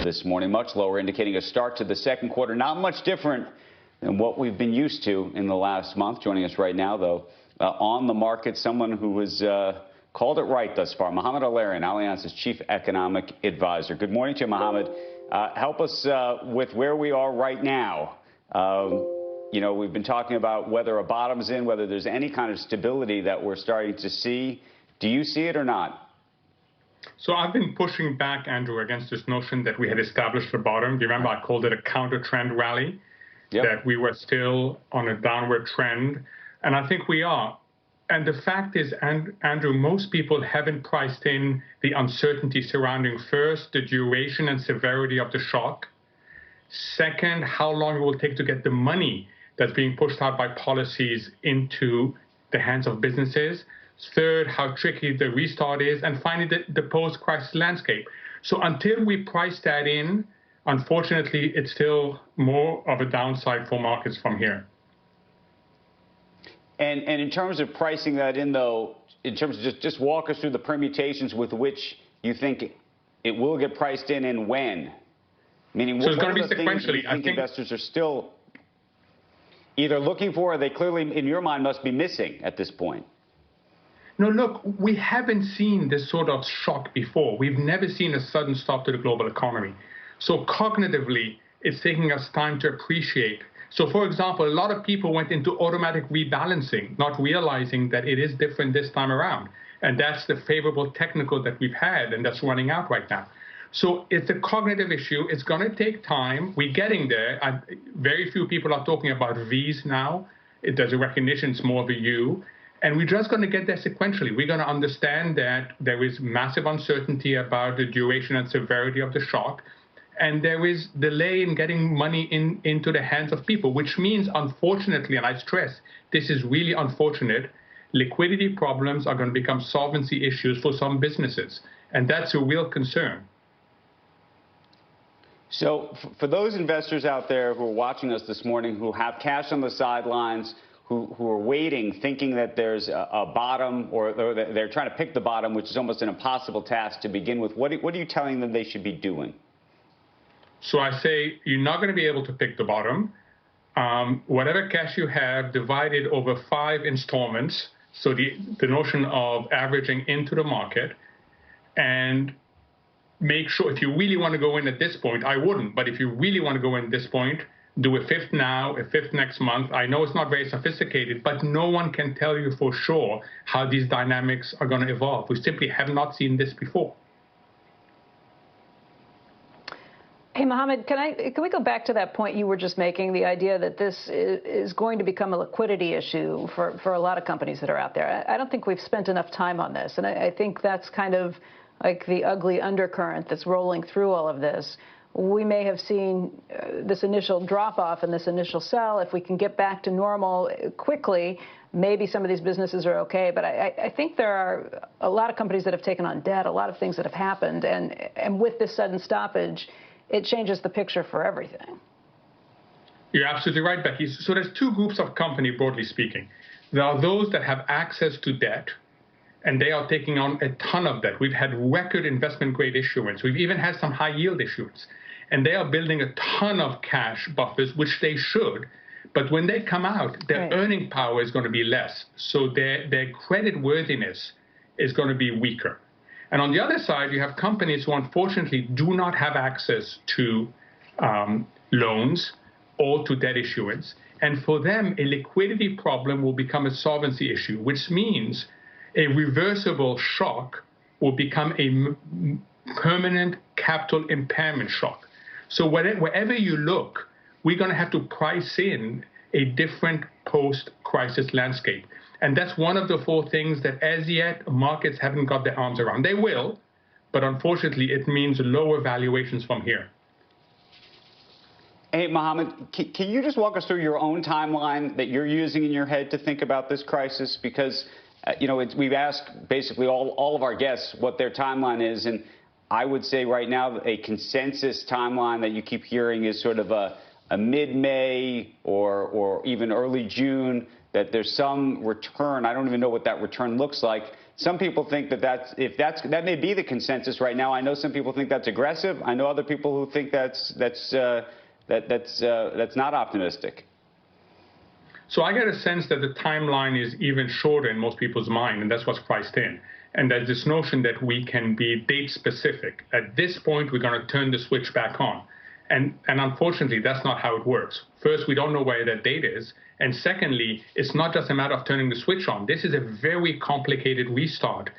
this morning, much lower, indicating a start to the second quarter. Not much different than what we've been used to in the last month. Joining us right now, though, on the market, someone who has called it right thus far, Mohamed Erian, Allianz's chief economic advisor. Good morning to you, Mohamed. Help us with where we are right now. You know, we've been talking about whether a bottom's in, whether there's any kind of stability that we're starting to see. Do you see it or not? So I've been pushing back, Andrew, against this notion that we had established a bottom. Do you remember I called it a counter-trend rally? Yep. That we were still on a downward trend. And I think we are. And the fact is, Andrew, most people haven't priced in the uncertainty surrounding, first, the duration and severity of the shock. Second, how long it will take to get the money that's being pushed out by policies into the hands of businesses. Third, how tricky the restart is. And finally, the post-crisis landscape. So until we price that in, unfortunately, it's still more of a downside for markets from here. And in terms of pricing that in, though, in terms of just walk us through the permutations with which you think it will get priced in and when? Meaning, so it's what going are to be the things sequentially. you think investors are still either looking for or they clearly, in your mind, must be missing at this point? No, look, we haven't seen this sort of shock before. We've never seen a sudden stop to the global economy. So cognitively, it's taking us time to appreciate. So, for example, a lot of people went into automatic rebalancing, not realizing that it is different this time around. And that's the favorable technical that we've had, and that's running out right now. So it's a cognitive issue. It's going to take time. We're getting there. Very few people are talking about V's now. There's a recognition it's more of a U. And we're just going to get there sequentially. We're going to understand that there is massive uncertainty about the duration and severity of the shock. And there is delay in getting money into the hands of people, which means, unfortunately, and I stress, this is really unfortunate, liquidity problems are going to become solvency issues for some businesses. And that's a real concern. So for those investors out there who are watching us this morning, who have cash on the sidelines, who are waiting, thinking that there's a bottom, or they're trying to pick the bottom, which is almost an impossible task to begin with, what are you telling them they should be doing? So I say you're not going to be able to pick the bottom. Whatever cash you have, divided over 5 installments, so the notion of averaging into the market, and make sure, if you really want to go in at this point, I wouldn't, but if you really want to go in at this point, do a fifth now, a fifth next month. I know it's not very sophisticated, but no one can tell you for sure how these dynamics are going to evolve. We simply have not seen this before. Hey, Mohamed, can we go back to that point you were just making, the idea that this is going to become a liquidity issue for a lot of companies that are out there? I don't think we've spent enough time on this, and I think that's kind of like the ugly undercurrent that's rolling through all of this. We may have seen this initial drop-off and this initial sell. If we can get back to normal quickly, maybe some of these businesses are okay. But I think there are a lot of companies that have taken on debt, a lot of things that have happened. And with this sudden stoppage, it changes the picture for everything. You're absolutely right, Becky. So there's 2 groups of company, broadly speaking. There are those that have access to debt, and they are taking on a ton of debt. We've had record investment-grade issuance. We've even had some high-yield issuance. And they are building a ton of cash buffers, which they should. But when they come out, their earning power is going to be less. So their credit worthiness is going to be weaker. And on the other side, you have companies who unfortunately do not have access to loans or to debt issuance. And for them, a liquidity problem will become a solvency issue, which means a reversible shock will become a permanent capital impairment shock. So wherever you look, we're going to have to price in a different post-crisis landscape. And that's one of the 4 things that, as yet, markets haven't got their arms around. They will, but unfortunately, it means lower valuations from here. Hey, Mohamed, can you just walk us through your own timeline that you're using in your head to think about this crisis? Because, you know, we've asked basically all of our guests what their timeline is, and I would say right now a consensus timeline that you keep hearing is sort of a mid-May or even early June that there's some return. I don't even know what that return looks like. Some people think that that may be the consensus right now. I know some people think that's aggressive. I know other people who think that's not optimistic. So I get a sense that the timeline is even shorter in most people's mind, and that's what's priced in. And there's this notion that we can be date specific. At this point, we're going to turn the switch back on. And unfortunately, that's not how it works. First, we don't know where that date is. And secondly, it's not just a matter of turning the switch on. This is a very complicated restart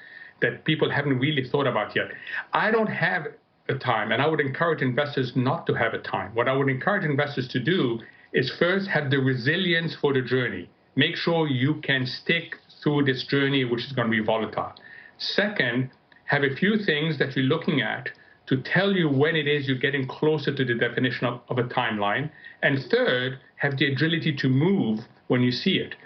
that people haven't really thought about yet. I don't have a time, and I would encourage investors not to have a time. What I would encourage investors to do is first have the resilience for the journey. Make sure you can stick through this journey, which is going to be volatile. Second, have a few things that you're looking at to tell you when it is you're getting closer to the definition of a timeline. And third, have the agility to move when you see it.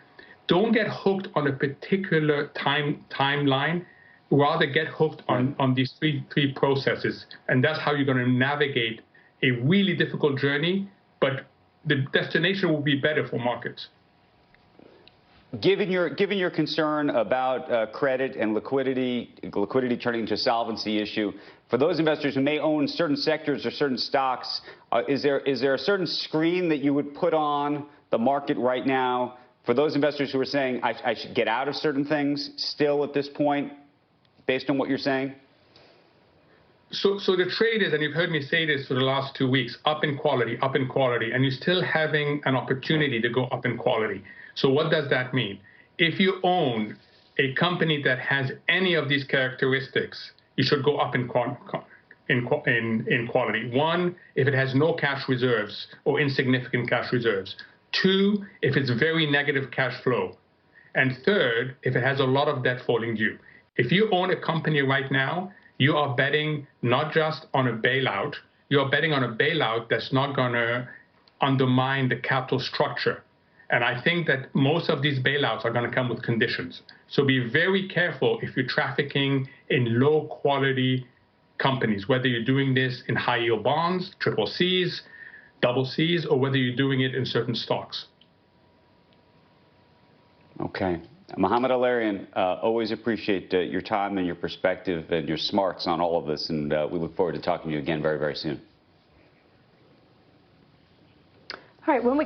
Don't get hooked on a particular timeline. Rather get hooked on these three processes. And that's how you're going to navigate a really difficult journey, but the destination will be better for markets. Given your concern about credit and liquidity turning into a solvency issue, for those investors who may own certain sectors or certain stocks, is there a certain screen that you would put on the market right now for those investors who are saying I should get out of certain things still at this point, based on what you're saying? So the trade is, and you've heard me say this for the last 2 weeks, up in quality, and you're still having an opportunity to go up in quality. So what does that mean? If you own a company that has any of these characteristics, you should go up in quality. One, if it has no cash reserves or insignificant cash reserves. Two, if it's very negative cash flow. And third, if it has a lot of debt falling due. If you own a company right now, you are betting not just on a bailout, you're betting on a bailout that's not going to undermine the capital structure. And I think that most of these bailouts are going to come with conditions. So be very careful if you're trafficking in low quality companies, whether you're doing this in high yield bonds, triple Cs, double Cs, or whether you're doing it in certain stocks. Okay. Mohamed Erian, always appreciate your time and your perspective and your smarts on all of this. And we look forward to talking to you again very, very soon. All right. When we